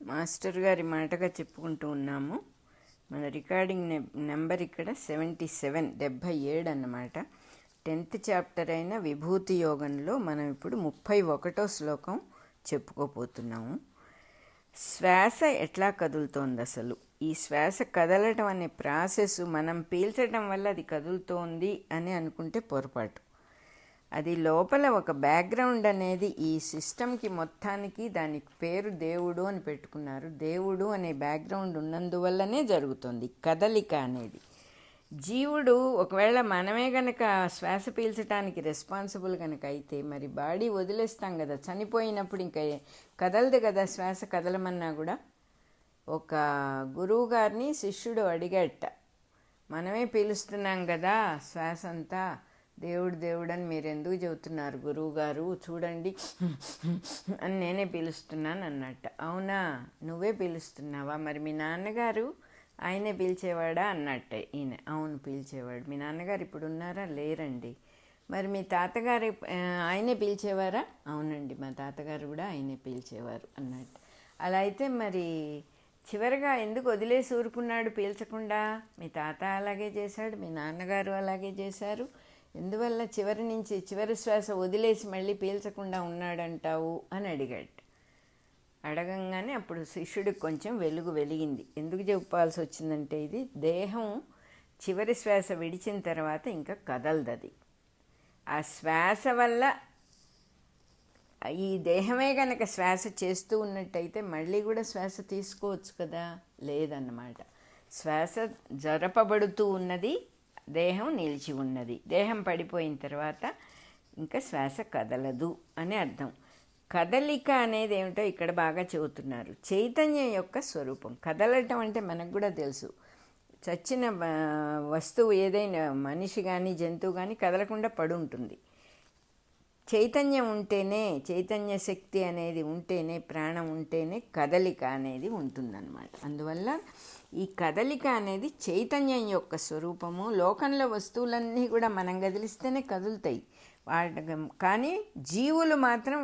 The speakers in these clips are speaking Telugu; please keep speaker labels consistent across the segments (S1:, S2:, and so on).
S1: మాస్టర్ గారి మాటగా చెప్పుకుంటూ ఉన్నాము. మన రికార్డింగ్ నెంబర్ ఇక్కడ 77 77 అన్నమాట. 10th చాప్టర్ అయిన విభూతి యోగంలో మనం ఇప్పుడు 31వ శ్లోకం చెప్పుకోపోతున్నాము. శ్వాస ఎట్లా కదులుతోంది అసలు? ఈ శ్వాస కదలటం అనే ప్రాసెస్ మనం పీల్చడం వల్ల అది కదులుతోంది అని అనుకుంటే పొరపాటు. అది లోపల ఒక బ్యాక్గ్రౌండ్ అనేది ఈ సిస్టమ్కి మొత్తానికి దానికి పేరు దేవుడు అని పెట్టుకున్నారు. దేవుడు అనే బ్యాక్గ్రౌండ్ ఉన్నందువల్లనే జరుగుతుంది కదలిక అనేది. జీవుడు ఒకవేళ మనమే గనక శ్వాస పీల్చడానికి రెస్పాన్సిబుల్ కనుక అయితే మరి బాడీ వదిలేస్తాం కదా, చనిపోయినప్పుడు ఇంకా కదలదు కదా. శ్వాస కదలమన్నా కూడా ఒక గురువు గారిని శిష్యుడు అడిగట, మనమే పీలుస్తున్నాం కదా శ్వాస అంతా, దేవుడు దేవుడు అని మీరు ఎందుకు చెబుతున్నారు గురువు గారు, చూడండి అని నేనే పీలుస్తున్నాను అన్నట్ట. అవునా, నువ్వే పీలుస్తున్నావా? మరి మీ నాన్నగారు ఆయనే పీల్చేవాడా అన్నట్ట ఈయన. అవును పీల్చేవాడు. మీ నాన్నగారు ఇప్పుడు ఉన్నారా? లేరండి. మరి మీ తాతగారు ఆయనే పీల్చేవారా? అవునండి, మా తాతగారు కూడా ఆయనే పీల్చేవారు అన్నట్టు. అలా అయితే మరి చివరిగా ఎందుకు వదిలేసి ఊరుకున్నాడు పీల్చకుండా? మీ తాత అలాగే చేశాడు, మీ నాన్నగారు అలాగే చేశారు. ఎందువల్ల చివరి నుంచి చివరి శ్వాస వదిలేసి మళ్ళీ పీల్చకుండా ఉన్నాడంటావు అని అడిగాడు. అడగంగానే అప్పుడు శిష్యుడికి కొంచెం వెలుగు వెలిగింది. ఎందుకు చెప్పాల్సి వచ్చిందంటే ఇది దేహం చివరి శ్వాస విడిచిన తర్వాత ఇంకా కదలదు. అది ఆ శ్వాస వల్ల ఈ దేహమే కనుక శ్వాస చేస్తూ ఉన్నట్టయితే మళ్ళీ కూడా శ్వాస తీసుకోవచ్చు కదా, లేదన్నమాట. శ్వాస జరపబడుతూ ఉన్నది, దేహం నిలిచి ఉన్నది. దేహం పడిపోయిన తర్వాత ఇంకా శ్వాస కదలదు అని అర్థం. కదలిక అనేది ఏమిటో ఇక్కడ బాగా చెబుతున్నారు. చైతన్యం యొక్క స్వరూపం. కదలటం అంటే మనకు కూడా తెలుసు. చచ్చిన వస్తువు ఏదైనా మనిషి కానీ జంతువు కానీ కదలకుండా పడి ఉంటుంది. చైతన్యం ఉంటేనే, చైతన్య శక్తి అనేది ఉంటేనే, ప్రాణం ఉంటేనే కదలిక అనేది ఉంటుందన్నమాట. అందువల్ల ఈ కదలిక అనేది చైతన్యం యొక్క స్వరూపము. లోకంలో వస్తువులన్నీ కూడా మనం కదిలిస్తేనే కదులుతాయి కానీ జీవులు మాత్రం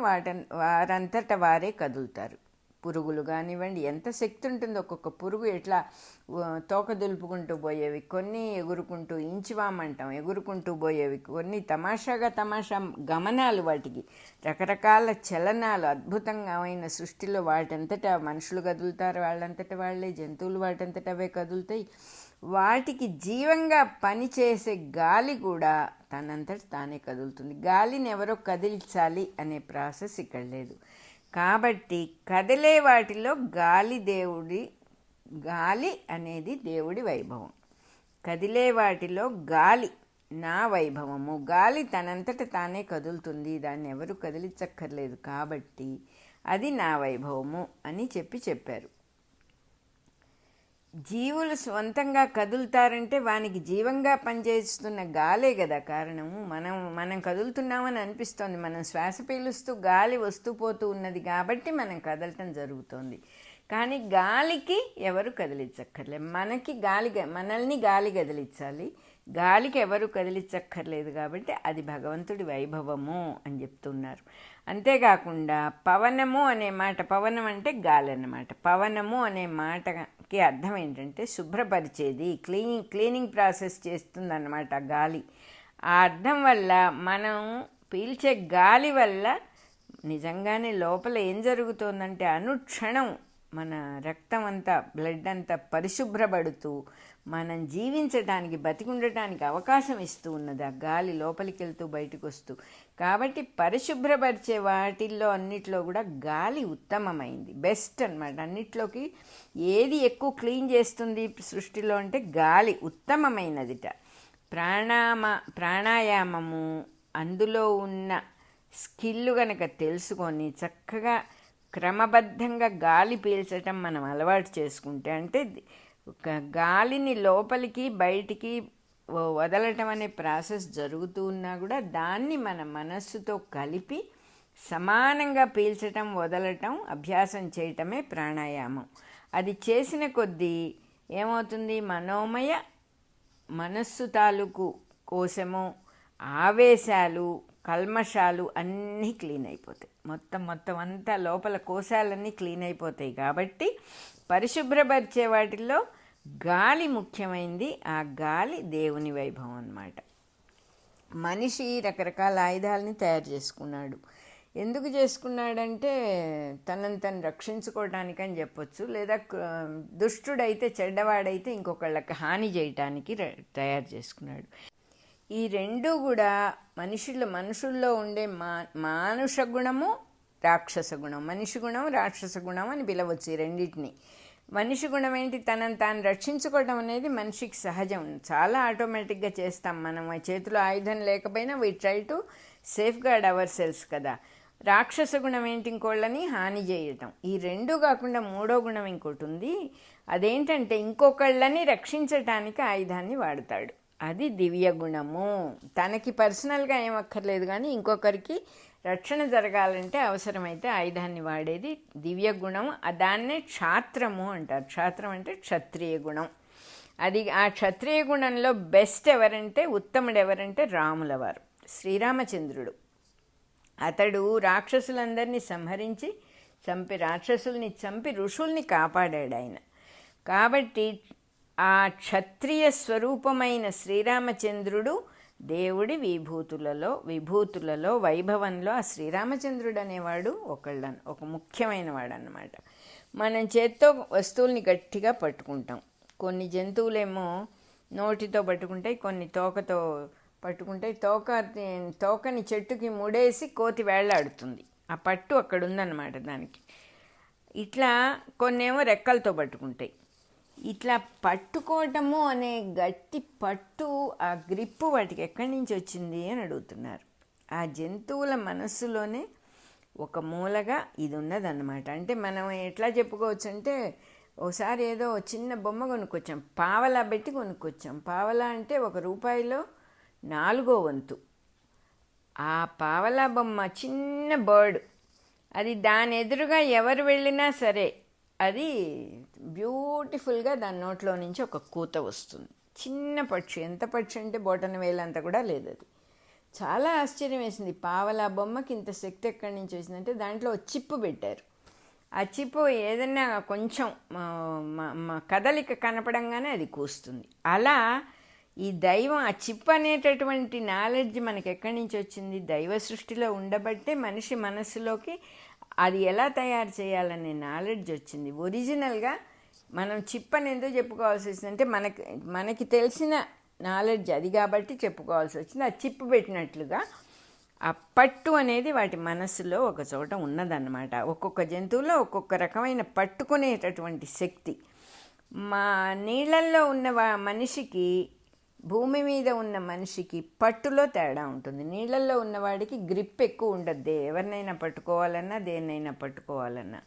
S1: వారంతట వారే కదులుతారు. పురుగులు కానివ్వండి, ఎంత శక్తి ఉంటుందో ఒక్కొక్క పురుగు ఎట్లా తోక దులుపుకుంటూ పోయేవి, కొన్ని ఎగురుకుంటూ ఇంచువామంటాం ఎగురుకుంటూ పోయేవి, కొన్ని తమాషా గమనాలు, వాటికి రకరకాల చలనాలు, అద్భుతంగా అయిన సృష్టిలో వాటంతటా మనుషులు కదులుతారు, వాళ్ళంతట వాళ్ళే, జంతువులు వాటంతట అవే కదులుతాయి. వాటికి జీవంగా పనిచేసే గాలి కూడా తనంతట తానే కదులుతుంది. గాలిని ఎవరో కదిలించాలి అనే ప్రాసెస్ ఇక్కడ లేదు. కాబట్టి కదిలే వాటిలో గాలి అనేది దేవుడి వైభవం. కదిలే వాటిలో గాలి నా వైభవము. గాలి తనంతట తానే కదులుతుంది, దాన్ని ఎవరు కదిలించక్కర్లేదు. కాబట్టి అది నా వైభవము అని చెప్పారు. జీవులు స్వంతంగా కదులుతారంటే వానికి జీవంగా పనిచేస్తున్న గాలే కదా కారణము. మనం కదులుతున్నామని అనిపిస్తోంది. మనం శ్వాస పీలుస్తూ గాలి వస్తూ పోతూ ఉన్నది కాబట్టి మనం కదలటం జరుగుతోంది. కానీ గాలికి ఎవరు కదిలించక్కర్లేదు. మనల్ని గాలి కదిలించాలి. గాలికి ఎవరు కదిలించక్కర్లేదు కాబట్టి అది భగవంతుడి వైభవము అని చెప్తున్నారు. అంతేకాకుండా పవనము అనే మాట, పవనం అంటే గాలి అన్నమాట. పవనము అనే మాటకి అర్థం ఏంటంటే శుభ్రపరిచేది, క్లీనింగ్ ప్రాసెస్ చేస్తుందన్నమాట గాలి. ఆ అర్థం వల్ల మనం పీల్చే గాలి వల్ల నిజంగానే లోపల ఏం జరుగుతోందంటే అనుక్షణం మన రక్తం అంతా, బ్లడ్ అంతా పరిశుభ్రపడుతూ మనం జీవించడానికి, బతికుండటానికి అవకాశం ఇస్తూ ఉన్నది ఆ గాలి, లోపలికి వెళ్తూ బయటకు వస్తూ. కాబట్టి పరిశుభ్రపరిచే వాటిల్లో అన్నిట్లో కూడా గాలి ఉత్తమమైంది, బెస్ట్ అన్నమాట. అన్నిట్లోకి ఏది ఎక్కువ క్లీన్ చేస్తుంది సృష్టిలో అంటే గాలి ఉత్తమమైనదిట. ప్రాణాయామము, అందులో ఉన్న స్కిల్ గనక తెలుసుకొని చక్కగా క్రమబద్ధంగా గాలి పీల్చటం మనం అలవాటు చేసుకుంటే, అంటే ఒక గాలిని లోపలికి బయటికి వదలటం అనే ప్రాసెస్ జరుగుతూ ఉన్నా కూడా దాన్ని మన మనస్సుతో కలిపి సమానంగా పీల్చటం, వదలటం అభ్యాసం చేయటమే ప్రాణాయామం. అది చేసిన కొద్దీ ఏమవుతుంది? మనస్సు తాలూకు కోశము, ఆవేశాలు, కల్మషాలు అన్నీ క్లీన్ అయిపోతాయి. మొత్తం అంతా లోపల కోశాలన్నీ క్లీన్ అయిపోతాయి. కాబట్టి పరిశుభ్రపరిచే వాటిల్లో గాలి ముఖ్యమైనది. ఆ గాలి దేవుని వైభవం అన్నమాట. మనిషి రకరకాల ఆయుధాలని తయారు చేసుకున్నాడు. ఎందుకు చేసుకున్నాడంటే తనను తను రక్షించుకోవడానికి అని చెప్పొచ్చు, లేదా దుష్టుడైతే చెడ్డవాడైతే ఇంకొకళ్ళకి హాని చేయటానికి తయారు చేసుకున్నాడు. ఈ రెండు కూడా మనుషుల్లో ఉండే మానుష గుణము, రాక్షస గుణం. మనిషి గుణం, రాక్షస గుణం అని పిలవచ్చు ఈ రెండింటిని. మనిషి గుణం ఏంటి? తనను తాను రక్షించుకోవడం అనేది మనిషికి సహజం, చాలా ఆటోమేటిక్గా చేస్తాం మనం. చేతిలో ఆయుధం లేకపోయినా we try to safeguard our cells కదా. రాక్షస గుణం ఏంటి? ఇంకోళ్ళని హాని చేయటం. ఈ రెండు కాకుండా మూడో గుణం ఇంకోటి ఉంది. అదేంటంటే ఇంకొకళ్ళని రక్షించటానికి ఆయుధాన్ని వాడతాడు. అది దివ్య గుణము. తనకి పర్సనల్గా ఏం అక్కర్లేదు, కానీ ఇంకొకరికి రక్షణ జరగాలంటే అవసరమైతే ఆయుధాన్ని వాడేది దివ్య గుణం. దాన్నే క్షాత్రము అంటారు. క్షాత్రం అంటే క్షత్రియ గుణం. అది ఆ క్షత్రియ గుణంలో బెస్ట్ ఎవరంటే, ఉత్తముడు ఎవరంటే రాముల వారు, శ్రీరామచంద్రుడు. అతడు రాక్షసులందరినీ సంహరించి రాక్షసుల్ని చంపి ఋషుల్ని కాపాడాడు ఆయన. కాబట్టి ఆ క్షత్రియ స్వరూపమైన శ్రీరామచంద్రుడు దేవుడి విభూతులలో వైభవంలో ఆ శ్రీరామచంద్రుడు అనేవాడు ఒక ముఖ్యమైన వాడు అన్నమాట. మనం చేత్తో వస్తువుల్ని గట్టిగా పట్టుకుంటాం. కొన్ని జంతువులేమో నోటితో పట్టుకుంటాయి, కొన్ని తోకతో పట్టుకుంటాయి. తోకని చెట్టుకి ముడేసి కోతి వేళ్లాడుతుంది. ఆ పట్టు అక్కడ ఉందన్నమాట దానికి. ఇట్లా కొన్నేమో రెక్కలతో పట్టుకుంటాయి. ఇట్లా పట్టుకోవటము అనే గట్టి పట్టు, ఆ గ్రిప్పు వాటికి ఎక్కడి నుంచి వచ్చింది అని అడుగుతున్నారు. ఆ జంతువుల మనస్సులోనే ఒక మూలగా ఇది ఉన్నదన్నమాట. అంటే మనం ఎట్లా చెప్పుకోవచ్చు అంటే, ఒకసారి ఏదో చిన్న బొమ్మ కొనుక్కొచ్చాం, పావలా పెట్టి కొనుక్కొచ్చాం. పావలా అంటే ₹1 4వ వంతు. ఆ పావలా బొమ్మ చిన్న బర్డ్, అది దాని ఎదురుగా ఎవరు వెళ్ళినా సరే అది బ్యూటిఫుల్గా దాని నోట్లో నుంచి ఒక కూత వస్తుంది. చిన్న పక్షి, ఎంత పక్షి అంటే బొటన వేలంత కూడా లేదు. అది చాలా ఆశ్చర్యం వేసింది. పావలా బొమ్మకి ఇంత శక్తి ఎక్కడి నుంచి వచ్చిందంటే దాంట్లో చిప్పు పెట్టారు. ఆ చిప్పు ఏదన్నా కొంచెం కదలిక కనపడంగానే అది కూస్తుంది. అలా ఈ దైవం, ఆ చిప్ అనేటటువంటి నాలెడ్జ్ మనకి ఎక్కడి నుంచి వచ్చింది? దైవ సృష్టిలో ఉండబట్టే మనిషి మనస్సులోకి అది ఎలా తయారు చేయాలనే నాలెడ్జ్ వచ్చింది. ఒరిజినల్గా మనం చిప్ అని ఎందుకు చెప్పుకోవాల్సి వచ్చిందంటే మనకి తెలిసిన నాలెడ్జ్ అది కాబట్టి చెప్పుకోవాల్సి వచ్చింది. ఆ చిప్ పెట్టినట్లుగా ఆ పట్టు అనేది వాటి మనస్సులో ఒక చోట ఉన్నదన్నమాట. ఒక్కొక్క జంతువులో ఒక్కొక్క రకమైన పట్టుకునేటటువంటి శక్తి. నీళ్ళల్లో ఉన్న మనిషికి, భూమి మీద ఉన్న మనిషికి పట్టులో తేడా ఉంటుంది. నీళ్ళల్లో ఉన్నవాడికి గ్రిప్ ఎక్కువ ఉండద్దు, ఎవరినైనా పట్టుకోవాలన్నా దేన్నైనా పట్టుకోవాలన్నా.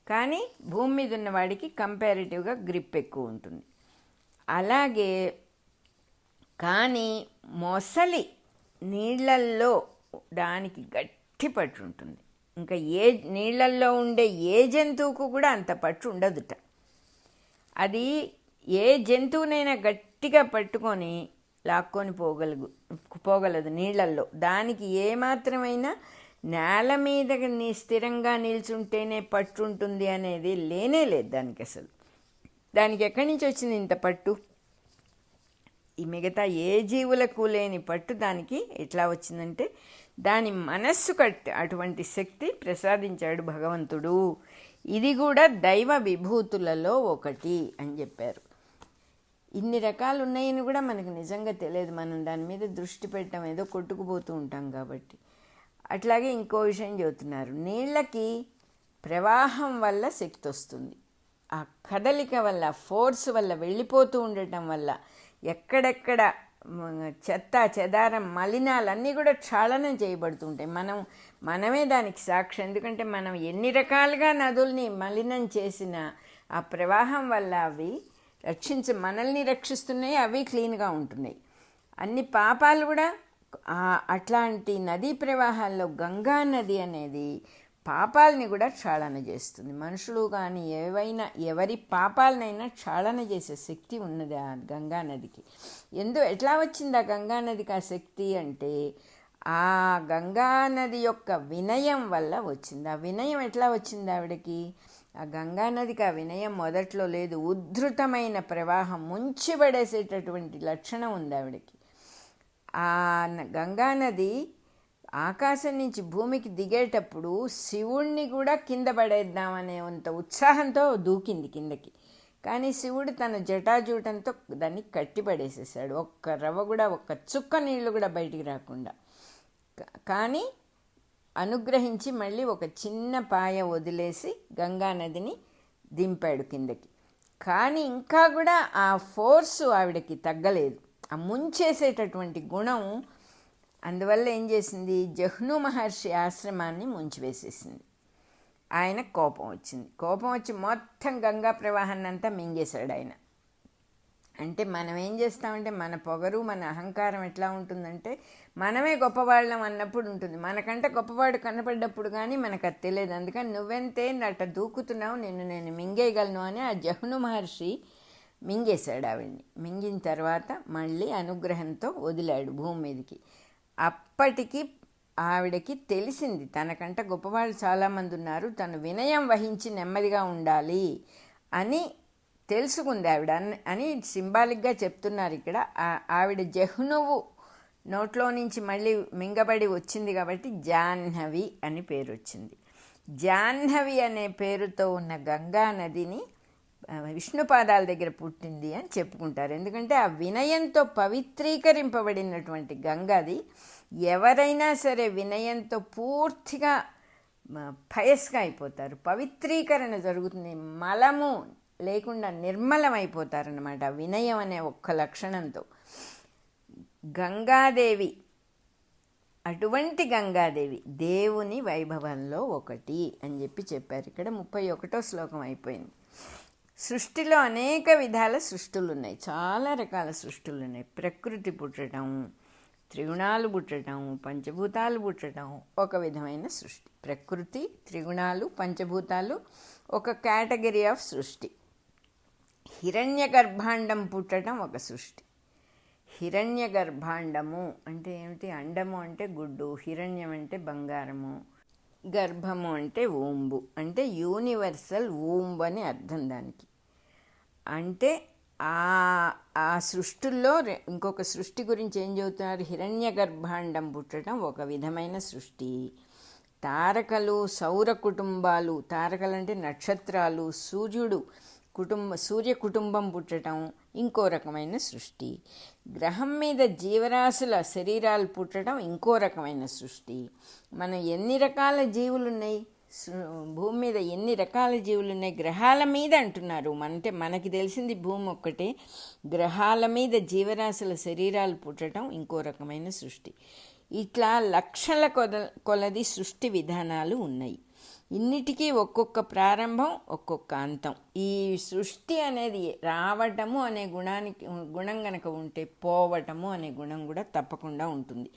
S1: కానీ భూమి మీద ఉన్నవాడికి కంపారిటివ్గా గ్రిప్ ఎక్కువ ఉంటుంది. అలాగే కానీ మొసలి నీళ్ళల్లో దానికి గట్టి పట్టు ఉంటుంది. ఇంకా నీళ్ళల్లో ఉండే ఏ జంతువుకు కూడా అంత పట్టు ఉండదుట. అది ఏ జంతువునైనా గట్టిగా పట్టుకొని లాక్కొని పోగలదు నీళ్ళల్లో. దానికి ఏమాత్రమైనా నేల మీద స్థిరంగా నిల్చుంటేనే పట్టు ఉంటుంది అనేది లేనే లేదు దానికి అసలు. దానికి ఎక్కడి నుంచి వచ్చింది ఇంత పట్టు? ఈ మిగతా ఏ జీవులకు లేని పట్టు దానికి ఎట్లా వచ్చిందంటే దాని మనస్సు అటువంటి శక్తి ప్రసాదించాడు భగవంతుడు. ఇది కూడా దైవ విభూతులలో ఒకటి అని చెప్పారు. ఇన్ని రకాలు ఉన్నాయని కూడా మనకు నిజంగా తెలియదు. మనం దాని మీద దృష్టి పెట్టడం, ఏదో కొట్టుకుపోతూ ఉంటాం కాబట్టి. అట్లాగే ఇంకో విషయం చెబుతున్నారు. నీళ్ళకి ప్రవాహం వల్ల శక్తి వస్తుంది. ఆ కదలిక వల్ల, ఫోర్స్ వల్ల, వెళ్ళిపోతూ ఉండటం వల్ల ఎక్కడెక్కడ చెత్త చెదారం మలినాలన్నీ కూడా క్షాళనం చేయబడుతుంటాయి. మనమే దానికి సాక్షి. ఎందుకంటే మనం ఎన్ని రకాలుగా నదుల్ని మలినం చేసినా ఆ ప్రవాహం వల్ల అవి మనల్ని రక్షిస్తున్నాయి, అవి క్లీన్గా ఉంటున్నాయి. అన్ని పాపాలు కూడా అట్లాంటి నదీ ప్రవాహాల్లో గంగా నది అనేది పాపాలని కూడా క్షాళన చేస్తుంది. మనుషులు కానీ ఎవరి పాపాలనైనా క్షాళన చేసే శక్తి ఉన్నది ఆ గంగా నదికి. ఎట్లా వచ్చింది ఆ గంగా నదికి ఆ శక్తి అంటే, ఆ గంగా నది యొక్క వినయం వల్ల వచ్చింది. ఆ వినయం ఎట్లా వచ్చింది ఆవిడకి? ఆ గంగా నదికి ఆ వినయం మొదట్లో లేదు. ఉద్ధృతమైన ప్రవాహం, ముంచిపడేసేటటువంటి లక్షణం ఉంది ఆవిడకి. ఆ గంగా నది ఆకాశం నుంచి భూమికి దిగేటప్పుడు శివుణ్ణి కూడా కింద పడేద్దామనే అంత ఉత్సాహంతో దూకింది కిందకి. కానీ శివుడు తన జటాజూటంతో దాన్ని కట్టిపడేసేసాడు, ఒక్క రవ్వ కూడా, ఒక్క చుక్క నీళ్లు కూడా బయటికి రాకుండా. కానీ అనుగ్రహించి మళ్ళీ ఒక చిన్న పాయ వదిలేసి గంగానదిని దింపాడు కిందకి. కానీ ఇంకా కూడా ఆ ఫోర్సు ఆవిడకి తగ్గలేదు, ఆ ముంచేసేటటువంటి గుణం. అందువల్ల ఏం చేసింది, జహ్ను మహర్షి ఆశ్రమాన్ని ముంచివేసేసింది. ఆయన కోపం వచ్చింది. కోపం వచ్చి మొత్తం గంగా ప్రవాహాన్ని అంతా మింగేశాడు ఆయన. అంటే మనం ఏం చేస్తామంటే, మన పొగరు, మన అహంకారం ఎట్లా ఉంటుందంటే, మనమే గొప్పవాళ్ళం అన్నప్పుడు ఉంటుంది. మనకంటే గొప్పవాడు కనపడ్డప్పుడు కానీ మనకు అది తెలియదు. అందుకని నువ్వెంతే అట్ట దూకుతున్నావు, నేను మింగేయగలను అని ఆ జహ్ను మహర్షి మింగేశాడు ఆవిడ్ని. మింగిన తర్వాత మళ్ళీ అనుగ్రహంతో వదిలాడు భూమి మీదకి. అప్పటికి ఆవిడకి తెలిసింది తనకంటే గొప్పవాళ్ళు చాలామంది ఉన్నారు, తను వినయం వహించి నెమ్మదిగా ఉండాలి అని తెలుసుకుంది ఆవిడ అని సింబాలిక్గా చెప్తున్నారు ఇక్కడ. ఆవిడ జహ్నువు నోట్లో నుంచి మళ్ళీ మింగబడి వచ్చింది కాబట్టి జాహ్నవి అని పేరు వచ్చింది. జాహ్నవి అనే పేరుతో ఉన్న గంగా నదిని విష్ణుపాదాల దగ్గర పుట్టింది అని చెప్పుకుంటారు. ఎందుకంటే ఆ వినయంతో పవిత్రీకరింపబడినటువంటి గంగాది. ఎవరైనా సరే వినయంతో పూర్తిగా పయస్గా అయిపోతారు, పవిత్రీకరణ జరుగుతుంది, మలము లేకుండా నిర్మలమైపోతారన్నమాట వినయం అనే ఒక్క లక్షణంతో. గంగాదేవి, అటువంటి గంగాదేవి దేవుని వైభవంలో ఒకటి అని చెప్పారు ఇక్కడ. 31వ శ్లోకం అయిపోయింది. సృష్టిలో అనేక విధాల సృష్టులు ఉన్నాయి, చాలా రకాల సృష్టులు ఉన్నాయి. ప్రకృతి పుట్టడం, త్రిగుణాలు పుట్టడం, పంచభూతాలు పుట్టడం ఒక విధమైన సృష్టి. ప్రకృతి, త్రిగుణాలు, పంచభూతాలు ఒక కేటగిరీ ఆఫ్ సృష్టి. హిరణ్య గర్భాండం పుట్టడం ఒక సృష్టి. హిరణ్య గర్భాండము అంటే ఏమిటి? అండము అంటే గుడ్డు, హిరణ్యం అంటే బంగారము, గర్భము అంటే ఊంబు, అంటే యూనివర్సల్ ఊంబు అని అర్థం దానికి. అంటే ఆ సృష్టిల్లో ఇంకొక సృష్టి గురించి ఏం చెబుతున్నారు? హిరణ్య గర్భాండం పుట్టడం ఒక విధమైన సృష్టి. తారకలు, సౌర కుటుంబాలు, తారకలు అంటే నక్షత్రాలు, సూర్య కుటుంబం పుట్టడం ఇంకో రకమైన సృష్టి. గ్రహం మీద జీవరాశుల శరీరాలు పుట్టడం ఇంకో రకమైన సృష్టి. మనం ఎన్ని రకాల జీవులు ఉన్నాయి భూమి మీద, ఎన్ని రకాల జీవులు ఉన్నాయి గ్రహాల మీద అంటున్నారు. అంటే మనకి తెలిసింది భూమి ఒక్కటే. గ్రహాల మీద జీవరాశుల శరీరాలు పుట్టడం ఇంకో రకమైన సృష్టి. ఇట్లా లక్షల కొలది సృష్టి విధానాలు ఉన్నాయి. ఇన్నిటికీ ఒక్కొక్క ప్రారంభం, ఒక్కొక్క అంతం. ఈ సృష్టి అనేది రావటము అనే గుణం గనక ఉంటే పోవటము అనే గుణం కూడా తప్పకుండా ఉంటుంది.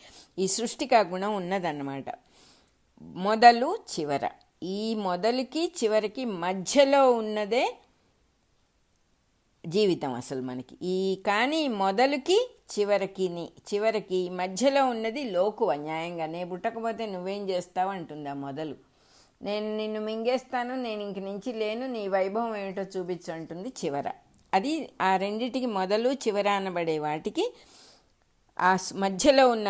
S1: ఈ సృష్టికి ఆ గుణం ఉన్నదన్నమాట. మొదలు చివర, ఈ మొదలుకి చివరికి మధ్యలో ఉన్నదే జీవితం అసలు మనకి. కానీ మొదలుకి చివరికి మధ్యలో ఉన్నది లోకువ. న్యాయంగా నే పుట్టకపోతే నువ్వేం చేస్తావు అంటుంది ఆ మొదలు. నేను నిన్ను మింగేస్తాను, నేను ఇంక నుంచి లేను, నీ వైభవం ఏమిటో చూపించు అంటుంది చివర. అది ఆ రెండిటికి మొదలు చివర అనబడే వాటికి ఆ మధ్యలో ఉన్న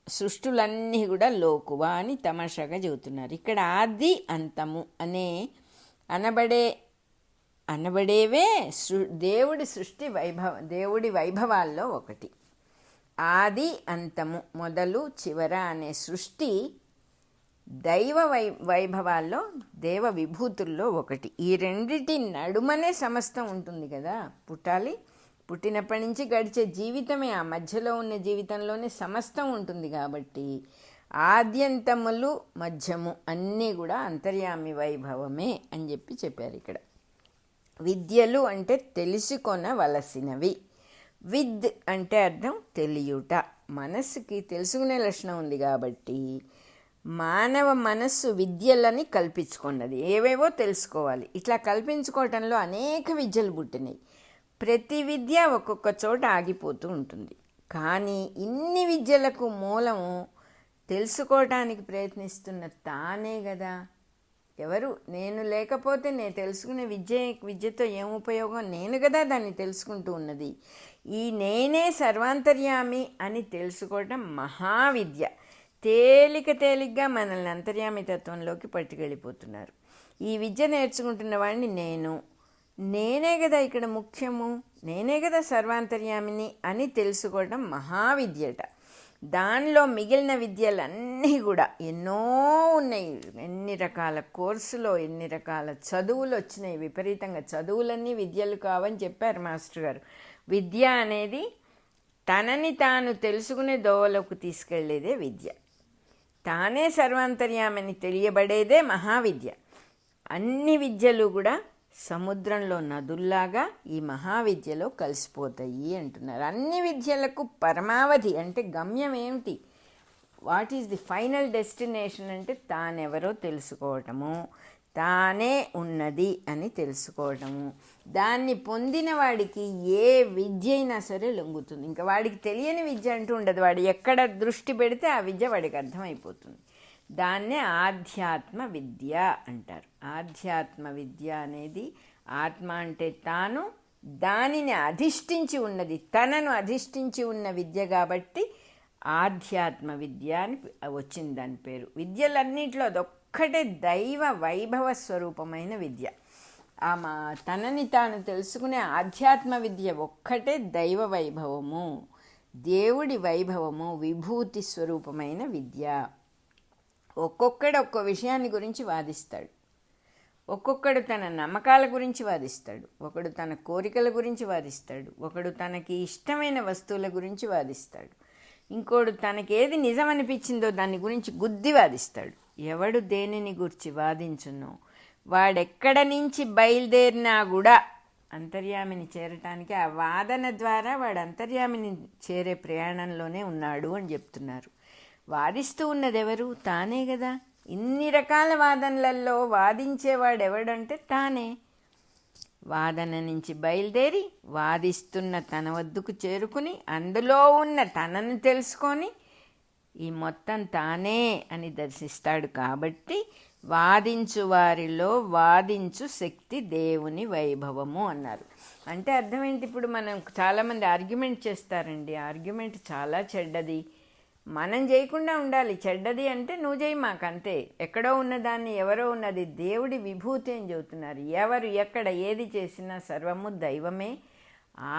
S1: సృష్టులన్నీ కూడా లోకువ అని తమాషాగా చెబుతున్నారు. ఇక్కడ ఆది అంతము అనే అనబడేవే దేవుడి సృష్టి దేవుడి వైభవాల్లో ఒకటి. ఆది అంతము, మొదలు చివర అనే సృష్టి దైవ వైభవాల్లో, దేవ విభూతుల్లో ఒకటి. ఈ రెండిటి నడుమనే సమస్తం ఉంటుంది కదా. పుట్టినప్పటి నుంచి గడిచే జీవితమే, ఆ మధ్యలో ఉన్న జీవితంలోనే సమస్తం ఉంటుంది. కాబట్టి ఆద్యంతములు మధ్యము అన్నీ కూడా అంతర్యామి వైభవమే అని చెప్పారు ఇక్కడ. విద్యలు అంటే తెలుసుకొనవలసినవి. విద్ అంటే అర్థం తెలియుట. మనస్సుకి తెలుసుకునే లక్షణం ఉంది కాబట్టి మానవ మనస్సు విద్యలని కల్పించుకున్నది. ఏవేవో తెలుసుకోవాలి. ఇట్లా కల్పించుకోవటంలో అనేక విద్యలు పుట్టినాయి. ప్రతి విద్య ఒక్కొక్క చోట ఆగిపోతూ ఉంటుంది. కానీ ఇన్ని విద్యలకు మూలము తెలుసుకోవటానికి ప్రయత్నిస్తున్న తానే కదా. ఎవరు నేను లేకపోతే నేను తెలుసుకునే విద్యతో ఏం ఉపయోగం, నేను కదా దాన్ని తెలుసుకుంటూ ఉన్నది. ఈ నేనే సర్వాంతర్యామి అని తెలుసుకోవటం మహావిద్య. తేలికగా మనల్ని అంతర్యామి తత్వంలోకి పట్టుకెళ్ళిపోతున్నారు. ఈ విద్య నేర్చుకుంటున్న వాడిని నేనే కదా ఇక్కడ ముఖ్యము, నేనే కదా సర్వాంతర్యామిని అని తెలుసుకోవటం మహావిద్యట. దానిలో మిగిలిన విద్యలన్నీ కూడా ఎన్నో ఉన్నాయి. ఎన్ని రకాల కోర్సులో ఎన్ని రకాల చదువులు వచ్చినాయి. విపరీతంగా చదువులన్నీ విద్యలు కావని చెప్పారు మాస్టర్ గారు. విద్య అనేది తనని తాను తెలుసుకునే దోవలోకి తీసుకెళ్లేదే విద్య. తానే సర్వాంతర్యామని తెలియబడేదే మహావిద్య. అన్ని విద్యలు కూడా సముద్రంలో నదుల్లాగా ఈ మహావిద్యలో కలిసిపోతాయి అంటున్నారు. అన్ని విద్యలకు పరమావధి అంటే గమ్యం ఏమిటి, what is the final destination అంటే తానెవరో తెలుసుకోవటము, తానే ఉన్నది అని తెలుసుకోవటము. దాన్ని పొందిన వాడికి ఏ విద్య అయినా సరే లొంగుతుంది. ఇంకా వాడికి తెలియని విద్య అంటూ ఉండదు. వాడు ఎక్కడ దృష్టి పెడితే ఆ విద్య వాడికి అర్థమైపోతుంది. దాన్నే ఆధ్యాత్మ విద్య అంటారు. ఆధ్యాత్మ విద్య అనేది ఆత్మ అంటే తాను, దానిని అధిష్ఠించి ఉన్నది, తనను అధిష్ఠించి ఉన్న విద్య కాబట్టి ఆధ్యాత్మ విద్య అని వచ్చింది దాని పేరు. విద్యలన్నింటిలో అదొక్కటే దైవ వైభవ స్వరూపమైన విద్య. తనని తాను తెలుసుకునే ఆధ్యాత్మ విద్య ఒక్కటే దైవ వైభవము, దేవుడి వైభవము, విభూతి స్వరూపమైన విద్య. ఒక్కొక్కడు ఒక్కో విషయాన్ని గురించి వాదిస్తాడు. ఒక్కొక్కడు తన నమ్మకాల గురించి వాదిస్తాడు, ఒకడు తన కోరికల గురించి వాదిస్తాడు, ఒకడు తనకి ఇష్టమైన వస్తువుల గురించి వాదిస్తాడు, ఇంకోడు తనకేది నిజం అనిపించిందో దాని గురించి గుద్ది వాదిస్తాడు. ఎవడు దేనిని గురించి వాదించునో వాడెక్కడ నుంచి బయలుదేరినా కూడా అంతర్యామిని చేరటానికి ఆ వాదన ద్వారా వాడు అంతర్యామిని చేరే ప్రయాణంలోనే ఉన్నాడు అని చెప్తున్నారు. వాదిస్తూ ఉన్నది ఎవరు? తానే కదా. ఇన్ని రకాల వాదనలలో వాదించేవాడు ఎవడంటే తానే. వాదన నుంచి బయలుదేరి వాదిస్తున్న తన వద్దకు చేరుకుని అందులో ఉన్న తనను తెలుసుకొని ఈ మొత్తం తానే అని దర్శిస్తాడు. కాబట్టి వాదించు వారిలో వాదించు శక్తి దేవుని వైభవము అన్నారు. అంటే అర్థం ఏంటి? ఇప్పుడు మనం చాలామంది ఆర్గ్యుమెంట్ చేస్తారండి. ఆర్గ్యుమెంట్ చాలా చెడ్డది, మనం చేయకుండా ఉండాలి. చెడ్డది అంటే నువ్వు చేయి మాకంతే. ఎక్కడో ఉన్నదాన్ని ఎవరో ఉన్నది దేవుడి విభూతి అని చెబుతున్నారు. ఎవరు ఎక్కడ ఏది చేసినా సర్వము దైవమే.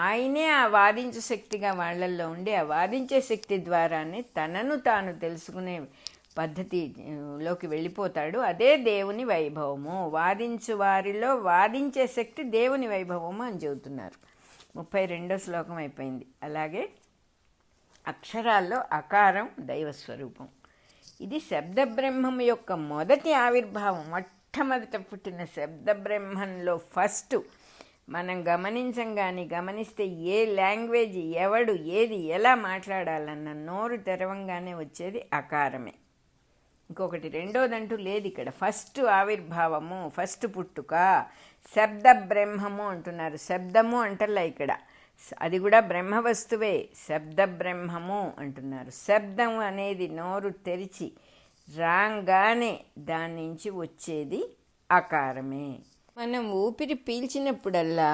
S1: ఆయనే ఆ వాదించే శక్తిగా వాళ్ళల్లో ఉండి ఆ వాదించే శక్తి ద్వారానే తనను తాను తెలుసుకునే పద్ధతిలోకి వెళ్ళిపోతాడు. అదే దేవుని వైభవము. వాదించు వారిలో వాదించే శక్తి దేవుని వైభవము అని చెబుతున్నారు. 32వ శ్లోకం అయిపోయింది. అలాగే అక్షరాల్లో అకారం దైవస్వరూపం. ఇది శబ్దబ్రహ్మం యొక్క మొదటి ఆవిర్భావం. మొట్టమొదట పుట్టిన శబ్దబ్రహ్మంలో ఫస్ట్ మనం గమనిస్తే ఏ లాంగ్వేజ్ ఎవడు ఏది ఎలా మాట్లాడాలన్న నోరు తెరవంగానే వచ్చేది అకారమే. ఇంకొకటి రెండోదంటూ లేదు ఇక్కడ. ఫస్ట్ ఆవిర్భావము, ఫస్ట్ పుట్టుక శబ్ద బ్రహ్మము అంటున్నారు. శబ్దము అంటల్లా ఇక్కడ, అది కూడా బ్రహ్మ వస్తువే. శబ్ద బ్రహ్మము అంటున్నారు. శబ్దం అనేది నోరు తెరిచి రాగానే దాని నుంచి వచ్చేది అకారమే. మనం ఊపిరి పీల్చినప్పుడల్లా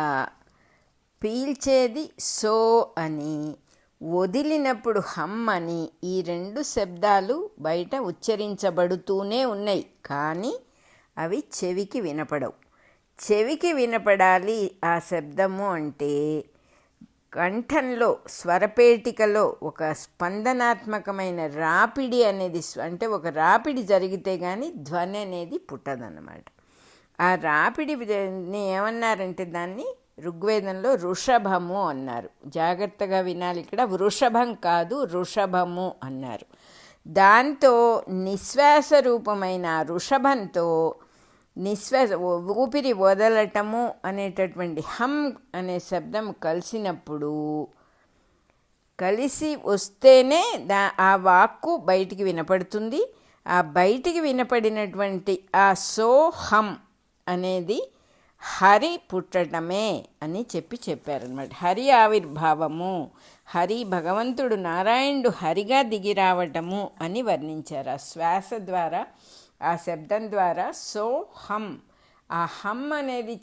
S1: పీల్చేది సో అని, వదిలినప్పుడు హమ్ అని, ఈ రెండు శబ్దాలు బయట ఉచ్చరించబడుతూనే ఉన్నాయి. కానీ అవి చెవికి వినపడవు. చెవికి వినపడాలి ఆ శబ్దము అంటే కంఠంలో స్వరపేటికలో ఒక స్పందనాత్మకమైన రాపిడి అనేది, అంటే ఒక రాపిడి జరిగితే కానీ ధ్వని అనేది పుట్టదన్నమాట. ఆ రాపిడిని ఏమన్నారంటే దాన్ని ఋగ్వేదంలో వృషభము అన్నారు. జాగ్రత్తగా వినాలి, ఇక్కడ వృషభం కాదు వృషభము అన్నారు. దాంతో నిశ్వాస రూపమైన వృషభంతో ఊపిరి వదలటము అనేటటువంటి హమ్ అనే శబ్దం కలిసి వస్తేనే ఆ వాక్కు బయటికి వినపడుతుంది. ఆ బయటికి వినపడినటువంటి ఆ సో హమ్ అనేది హరి పుట్టడమే అని చెప్పారనమాట. హరి ఆవిర్భావము, హరి భగవంతుడు నారాయణుడు హరిగా దిగి రావటము అని వర్ణించారు. ఆ శ్వాస ద్వారా, ఆ శబ్దం ద్వారా సోహం, ఆ హమ్ అనేది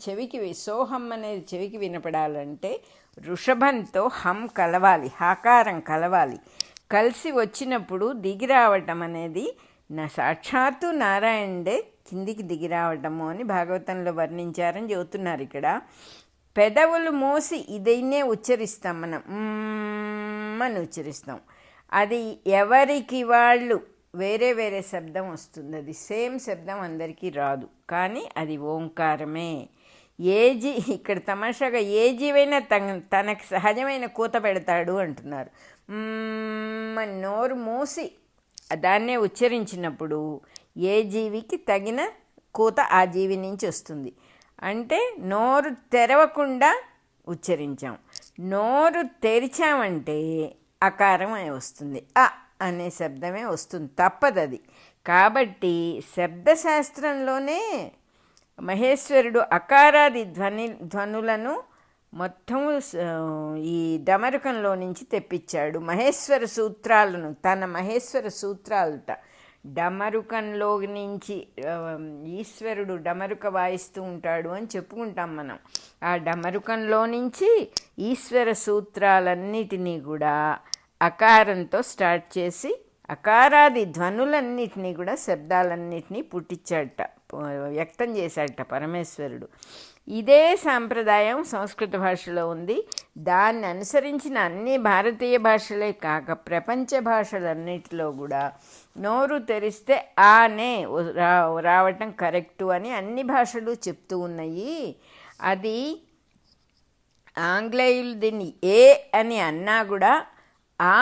S1: సోహం అనేది చెవికి వినపడాలంటే వృషభంతో హం కలవాలి, హకారం కలవాలి. కలిసి వచ్చినప్పుడు దిగి రావటం అనేది సాక్షాత్తు నారాయణుడే కిందికి దిగి రావటము అని భాగవతంలో వర్ణించారని చెబుతున్నారు. ఇక్కడ పెదవులు మూసి ఇదైనే ఉచ్చరిస్తాం, మనం అని ఉచ్చరిస్తాం. అది ఎవరికి వాళ్ళు వేరే వేరే శబ్దం వస్తుంది, అది సేమ్ శబ్దం అందరికీ రాదు, కానీ అది ఓంకారమే. ఇక్కడ తమాషాగా ఏ జీవైనా తనకు సహజమైన కూత పెడతాడు అంటున్నారు. నోరు మూసి దాన్నే ఉచ్చరించినప్పుడు ఏ జీవికి తగిన కూత ఆ జీవి నుంచి వస్తుంది. అంటే నోరు తెరవకుండా ఉచ్చరించాం, నోరు తెరిచామంటే అకారం అని వస్తుంది, అ అనే శబ్దమే వస్తుంది, తప్పదది. కాబట్టి శబ్దశాస్త్రంలోనే మహేశ్వరుడు అకారాది ధ్వనులను మొత్తం ఈ డమరుకంలో నుంచి తెప్పించాడు. మహేశ్వర సూత్రాలను, తన మహేశ్వర సూత్రాలుట డమరుకంలో నుంచి ఈశ్వరుడు డమరుక వాయిస్తూ ఉంటాడు అని చెప్పుకుంటాం మనం. ఆ డమరుకంలో నుంచి ఈశ్వర సూత్రాలన్నిటినీ కూడా అకారంతో స్టార్ట్ చేసి అకారాది ధ్వనులన్నిటినీ కూడా, శబ్దాలన్నిటినీ పుట్టించాడట, వ్యక్తం చేశాడట పరమేశ్వరుడు. ఇదే సాంప్రదాయం సంస్కృత భాషలో ఉంది. దాన్ని అనుసరించిన అన్ని భారతీయ భాషలే కాక ప్రపంచ భాషలన్నిటిలో కూడా నోరు తెరిస్తే ఆనే రావటం కరెక్టు అని అన్ని భాషలు చెప్తూ ఉన్నాయి. అది ఆంగ్లేయులు దీన్ని ఏ అని అన్నా కూడా ఆ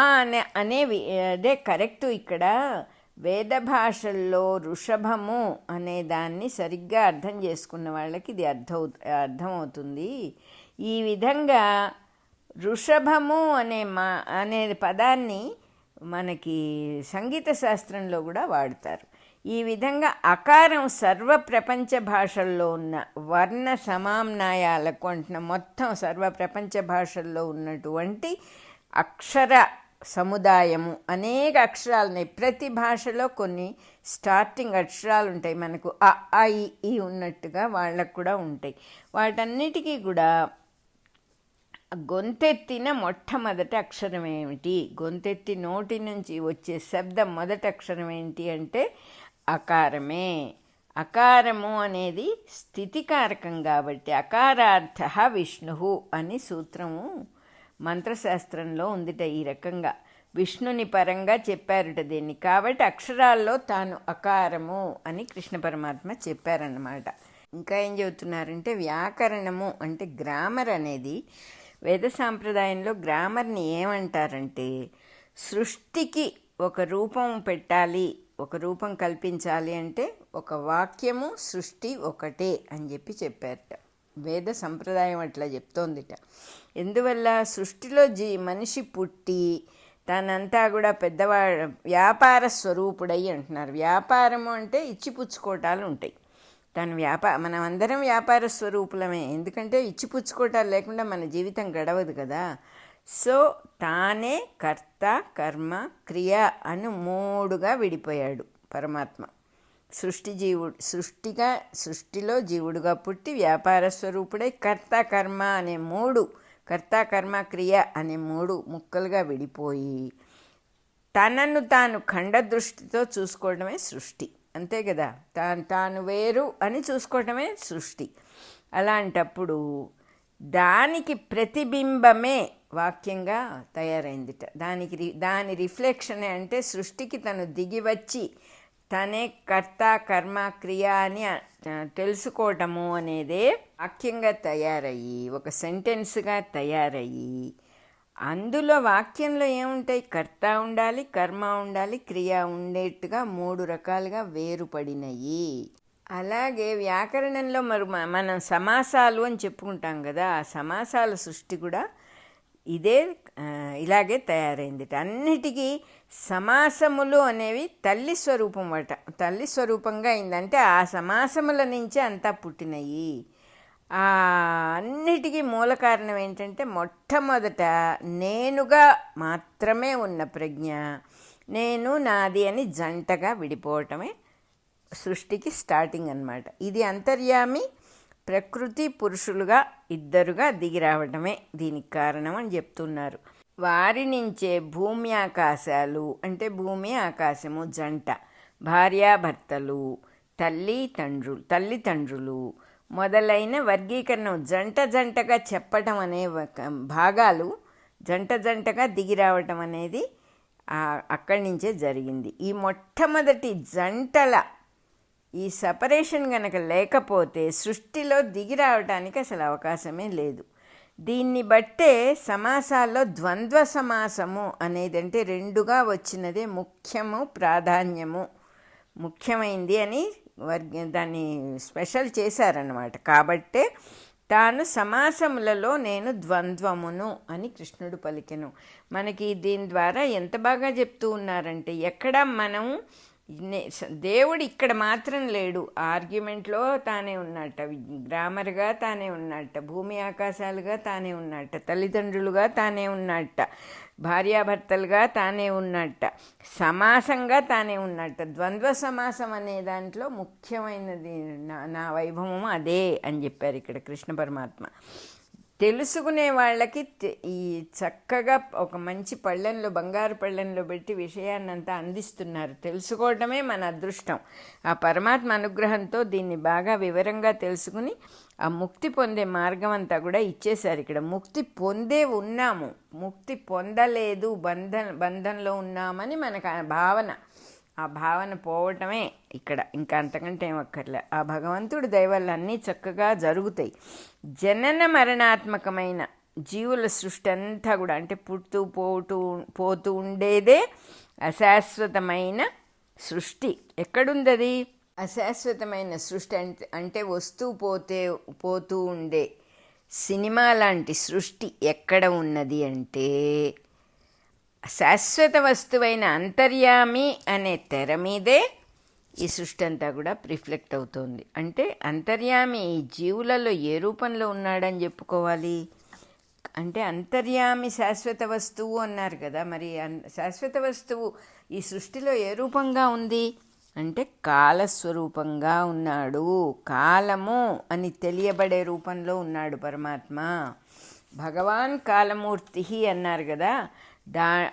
S1: అదే కరెక్టు. ఇక్కడ వేద భాషల్లో ఋషభము అనే దాన్ని సరిగ్గా అర్థం చేసుకున్న వాళ్ళకి ఇది అర్థమవుతుంది. ఈ విధంగా ఋషభము అనే పదాన్ని మనకి సంగీత శాస్త్రంలో కూడా వాడతారు. ఈ విధంగా అకారం సర్వ ప్రపంచ భాషల్లో ఉన్న వర్ణ సమామ్నాయాలకు అంటున్న మొత్తం సర్వ ప్రపంచ భాషల్లో ఉన్నటువంటి అక్షర సముదాయము, అనేక అక్షరాలు ఉన్నాయి. ప్రతి భాషలో కొన్ని స్టార్టింగ్ అక్షరాలు ఉంటాయి, మనకు అ ఆ ఈ ఉన్నట్టుగా వాళ్ళకు కూడా ఉంటాయి. వాటన్నిటికీ కూడా గొంతెత్తిన మొట్టమొదటి అక్షరం ఏమిటి, గొంతెత్తి నోటి నుంచి వచ్చే శబ్దం మొదటి అక్షరం ఏంటి అంటే అకారమే. అకారము అనేది స్థితికారకం కాబట్టి అకారార్థ విష్ణు అని సూత్రము మంత్రశాస్త్రంలో ఉందిట. ఈ రకంగా విష్ణుని పరంగా చెప్పారుట దీన్ని. కాబట్టి అక్షరాల్లో తాను అకారము అని కృష్ణ పరమాత్మ చెప్పారన్నమాట. ఇంకా ఏం చెబుతున్నారంటే వ్యాకరణము అంటే గ్రామర్ అనేది వేద సాంప్రదాయంలో గ్రామర్ని ఏమంటారంటే సృష్టికి ఒక రూపం పెట్టాలి, ఒక రూపం కల్పించాలి అంటే ఒక వాక్యము సృష్టి ఒకటే అని చెప్పారట. వేద సంప్రదాయం అట్లా చెప్తోందిట. ఎందువల్ల సృష్టిలో మనిషి పుట్టి తనంతా కూడా వ్యాపార స్వరూపుడై అంటున్నారు. వ్యాపారము అంటే ఇచ్చిపుచ్చుకోవటాలు ఉంటాయి. మనం అందరం వ్యాపార స్వరూపులమే, ఎందుకంటే ఇచ్చిపుచ్చుకోవటాలు లేకుండా మన జీవితం గడవదు కదా. సో తానే కర్త కర్మ క్రియ అని మూడుగా విడిపోయాడు పరమాత్మ. సృష్టిలో జీవుడుగా పుట్టి వ్యాపార స్వరూపుడై కర్త కర్మ అనే మూడు, కర్త కర్మ క్రియ అనే మూడు ముక్కలుగా విడిపోయి తనను తాను ఖండదృష్టితో చూసుకోవడమే సృష్టి, అంతే కదా. తాను వేరు అని చూసుకోవటమే సృష్టి. అలాంటప్పుడు దానికి ప్రతిబింబమే వాక్యంగా తయారైందిట. దాని రిఫ్లెక్షనే అంటే సృష్టికి తను దిగి వచ్చి తనే కర్త కర్మ క్రియ అని తెలుసుకోవటము అనేదే వాక్యంగా తయారయ్యి ఒక సెంటెన్స్గా తయారయ్యి, అందులో వాక్యంలో ఏముంటాయి, కర్త ఉండాలి, కర్మ ఉండాలి, క్రియ ఉండేట్టుగా మూడు రకాలుగా వేరుపడినయి. అలాగే వ్యాకరణంలో మనం సమాసాలు అని చెప్పుకుంటాం కదా, ఆ సమాసాల సృష్టి కూడా ఇలాగే తయారైంది. అన్నిటికీ సమాసములు అనేవి తల్లి స్వరూపంగా అయిందంటే ఆ సమాసముల నుంచే అంతా పుట్టినయి. అన్నిటికీ మూల కారణం ఏంటంటే మొట్టమొదట నేనుగా మాత్రమే ఉన్న ప్రజ్ఞ, నేను నాది అని జంటగా విడిపోవటమే సృష్టికి స్టార్టింగ్ అన్నమాట. ఇది అంతర్యామి ప్రకృతి పురుషులుగా ఇద్దరుగా దిగి రావటమే దీనికి కారణం అని చెప్తున్నారు. వారి నుంచే భూమి ఆకాశాలు అంటే భూమి ఆకాశము జంట, భార్యాభర్తలు, తల్లిదండ్రులు మొదలైన వర్గీకరణ జంట జంటగా చెప్పటం అనే భాగాలు జంట జంటగా దిగి రావటం అనేది అక్కడి నుంచే జరిగింది. ఈ మొట్టమొదటి జంటల ఈ సపరేషన్ గనక లేకపోతే సృష్టిలో దిగి రావటానికి అసలు అవకాశమే లేదు. దీన్ని బట్టే సమాసాల్లో ద్వంద్వ సమాసము అనేది అంటే రెండుగా వచ్చినదే ముఖ్యము, ప్రాధాన్యము, ముఖ్యమైంది అని దాన్ని స్పెషల్ చేశారన్నమాట. కాబట్టే తాను సమాసములలో నేను ద్వంద్వమును అని కృష్ణుడు పలికెను. మనకి దీని ద్వారా ఎంత బాగా చెప్తూ ఉన్నారంటే ఎక్కడ మనం దేవుడు ఇక్కడ మాత్రం లేడు, ఆర్గ్యుమెంట్లో తానే ఉన్నట్ట, గ్రామర్గా తానే ఉన్నట్ట, భూమి ఆకాశాలుగా తానే ఉన్నట్ట, తల్లిదండ్రులుగా తానే ఉన్నట్ట, భార్యాభర్తలుగా తానే ఉన్నట్ట, సమాసంగా తానే ఉన్నట్ట. ద్వంద్వ సమాసం అనే దాంట్లో ముఖ్యమైనది నా వైభవము అదే అని చెప్పారు ఇక్కడ కృష్ణ పరమాత్మ. తెలుసుకునే వాళ్ళకి ఈ చక్కగా ఒక మంచి పళ్ళెంలో, బంగారు పళ్ళెంలో పెట్టి విషయాన్నంతా అందిస్తున్నారు. తెలుసుకోవటమే మన అదృష్టం. ఆ పరమాత్మ అనుగ్రహంతో దీన్ని బాగా వివరంగా తెలుసుకుని ఆ ముక్తి పొందే మార్గం అంతా కూడా ఇచ్చేశారు. ఇక్కడ ముక్తి పొందే ఉన్నాము, ముక్తి పొందలేదు, బంధంలో ఉన్నామని మనకు ఆ భావన, ఆ భావన పోవటమే ఇక్కడ, ఇంకా అంతకంటే ఏమక్కర్లే. ఆ భగవంతుడి దయ వల్ల అన్నీ చక్కగా జరుగుతాయి. జనన మరణాత్మకమైన జీవుల సృష్టి అంతా కూడా అంటే పుడుతూ పోతూ ఉండేదే అశాశ్వతమైన సృష్టి. ఎక్కడుంది అది అశాశ్వతమైన సృష్టి? అంటే వస్తూ పోతూ ఉండే సినిమా లాంటి సృష్టి ఎక్కడ ఉన్నది అంటే శాశ్వత వస్తువైన అంతర్యామి అనే తెర మీదే ఈ సృష్టి అంతా కూడా రిఫ్లెక్ట్ అవుతుంది. అంటే అంతర్యామి ఈ జీవులలో ఏ రూపంలో ఉన్నాడని చెప్పుకోవాలి అంటే అంతర్యామి శాశ్వత వస్తువు అన్నారు కదా, మరి శాశ్వత వస్తువు ఈ సృష్టిలో ఏ రూపంగా ఉంది అంటే కాలస్వరూపంగా ఉన్నాడు. కాలము అని తెలియబడే రూపంలో ఉన్నాడు పరమాత్మ. భగవాన్ కాలమూర్తి అన్నారు కదా,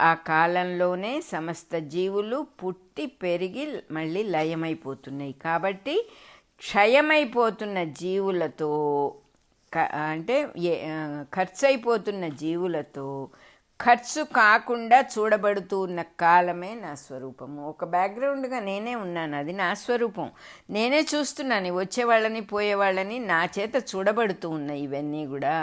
S1: ఆ కాలంలోనే సమస్త జీవులు పుట్టి పెరిగి మళ్ళీ లయమైపోతున్నాయి. కాబట్టి క్షయమైపోతున్న జీవులతో అంటే ఖర్చు అయిపోతున్న జీవులతో ఖర్చు కాకుండా చూడబడుతూ ఉన్న కాలమే నా స్వరూపము. ఒక బ్యాక్గ్రౌండ్గా నేనే ఉన్నాను, అది నా స్వరూపం. నేనే చూస్తున్నాను వచ్చేవాళ్ళని పోయేవాళ్ళని, నా చేత చూడబడుతూ ఉన్నాయి. ఇవన్నీ కూడా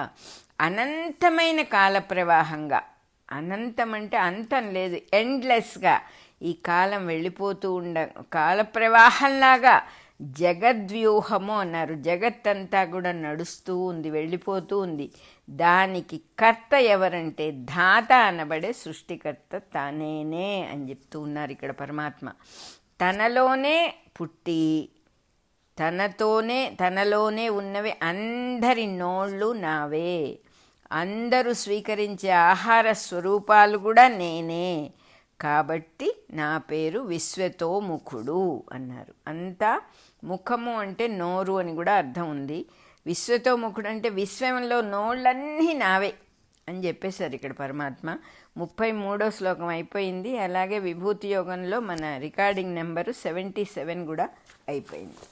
S1: అనంతమైన కాల ప్రవాహంగా, అనంతం అంటే అంతం లేదు, ఎండ్లెస్గా ఈ కాలం వెళ్ళిపోతూ కాల ప్రవాహంలాగా జగద్వ్యూహము అన్నారు. జగత్తంతా కూడా నడుస్తూ ఉంది, వెళ్ళిపోతూ ఉంది. దానికి కర్త ఎవరంటే ధాత అనబడే సృష్టికర్త తానేనే అని చెప్తూ ఉన్నారు ఇక్కడ పరమాత్మ. తనలోనే పుట్టి తనలోనే ఉన్నవి అందరి నోళ్ళు నావే, అందరూ స్వీకరించే ఆహార స్వరూపాలు కూడా నేనే. కాబట్టి నా పేరు విశ్వతోముఖుడు అన్నారు. అంతా ముఖము అంటే నోరు అని కూడా అర్థం ఉంది. విశ్వతోముఖుడు అంటే విశ్వంలో నోళ్ళన్నీ నావే అని చెప్పేశారు ఇక్కడ పరమాత్మ. 33వ శ్లోకం అయిపోయింది. అలాగే విభూతి యోగంలో మన రికార్డింగ్ నెంబరు 77 కూడా అయిపోయింది.